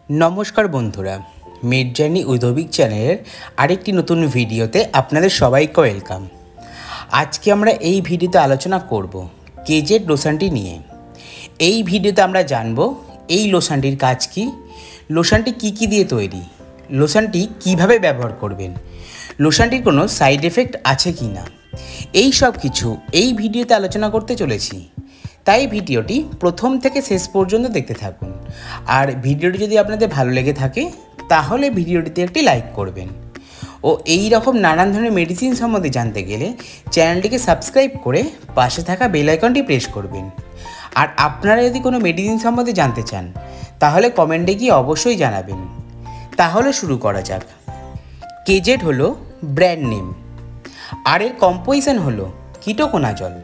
नमस्कार बंधुरा मेड जार्नी उइथ अभिक चैनल आरेकटी नतून भिडियोते आपनादेर सबाइके वेलकाम। आज के आमरा एई भिडियोते आलोचना करब केजेड लोशनटी निये। एई भिडियोते आमरा जानबो एई लोशनटिर काज कि, लोशनटी की दिये तैरी, लोशनटी किभाबे व्यवहार करबेन, लोशनटिर कोनो साइड इफेक्ट आछे किना, एई सब किछु एई भिडियोते आलोचना करते चलेछि। ताई भिडियोटी प्रथम थेके शेष पर्यन्त देखते थाकुन। और भिडियोटी यदि आपनादेर भालो लेगे थाके ताहले भिडियोटीते एकटी लाइक करबेन ओ एई रकम नानान धरनेर मेडिसिन सम्बन्धे जानते गेले चैनलटिके सबस्क्राइब करे पाशे थाका बेल आइकनटी प्रेस करबेन। और आपनारा यदि कोनो मेडिसिन सम्बन्धे जानते चान ताहले कमेंटे गिये अवश्यई जानाबेन। ताहले शुरू करा जाक। केजेड हलो ब्रैंड नेम और एर कम्पोजिशन हलो कीटोकोनाजल।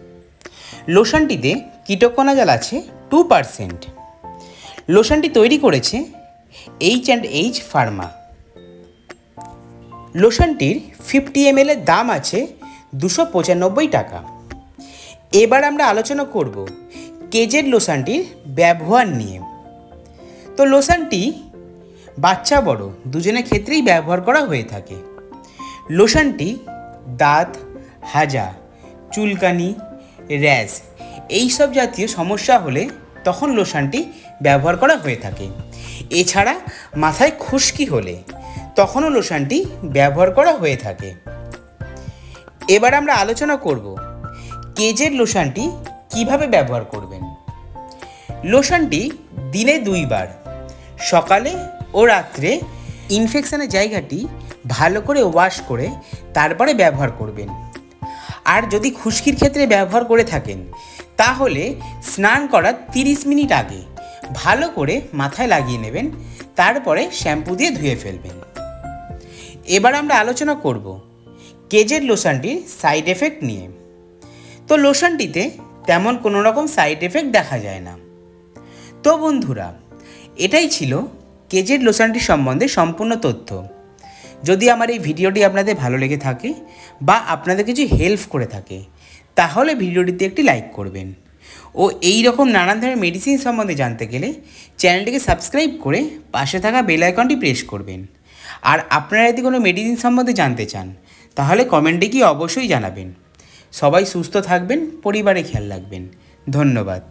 लोशनटीते कीटोकोनाजल आछे 2%। लोशनटी तैरी करेছে H&H फार्मा। लोशनটির 50 ml এর দাম আছে 295 টাকা। এবার আমরা আলোচনা করব কেজেড লোশনটির ব্যবহার নিয়ে। তো লোশনটি বাচ্চা বড় দুজনের ক্ষেত্রেই ব্যবহার করা হয়ে থাকে। লোশনটি দাঁত, হাজা, চুলকানি, র্যাশ এই সব জাতীয় সমস্যা হলে তখন লোশনটি ব্যবহার করা হয়ে থাকে। এছাড়া মাথায় খুশকি হলে তখনও লোশনটি ব্যবহার করা হয়ে থাকে। এবার আমরা আলোচনা করব কেজেড লোশনটি কিভাবে ব্যবহার করবেন। লোশনটি দিনে 2 বার সকালে ও রাত্রে ইনফেকশনের জায়গাটি ভালো করে ওয়াশ করে তারপরে ব্যবহার করবেন। আর যদি খুশকির ক্ষেত্রে ব্যবহার করে থাকেন তাহলে স্নান করার 30 মিনিট আগে ভালো করে মাথায় লাগিয়ে নেবেন, তারপরে শ্যাম্পু দিয়ে ধুয়ে ফেলবেন। এবার আমরা আলোচনা করব কেজেড লোশনটির সাইড এফেক্ট নিয়ে। তো লোশনটিতে তেমন কোনো রকম সাইড এফেক্ট দেখা যায় না। তো বন্ধুরা, এটাই ছিল কেজেড লোশনটির সম্বন্ধে সম্পূর্ণ তথ্য। যদি আমার এই ভিডিওটি আপনাদের ভালো লেগে থাকে বা আপনাদের কিছু হেল্প করে থাকে তাহলে ভিডিওটিতে একটি লাইক করবেন ও এই রকম নানান ধরনের মেডিসিন সম্বন্ধে জানতে গেলে চ্যানেলটিকে সাবস্ক্রাইব করে পাশে থাকা বেল আইকনটি প্রেস করবেন। আর আপনারা যদি কোনো মেডিসিন সম্বন্ধে জানতে চান তাহলে কমেন্টে গিয়ে অবশ্যই জানাবেন। সবাই সুস্থ থাকবেন, পরিবারে খেয়াল রাখবেন। ধন্যবাদ।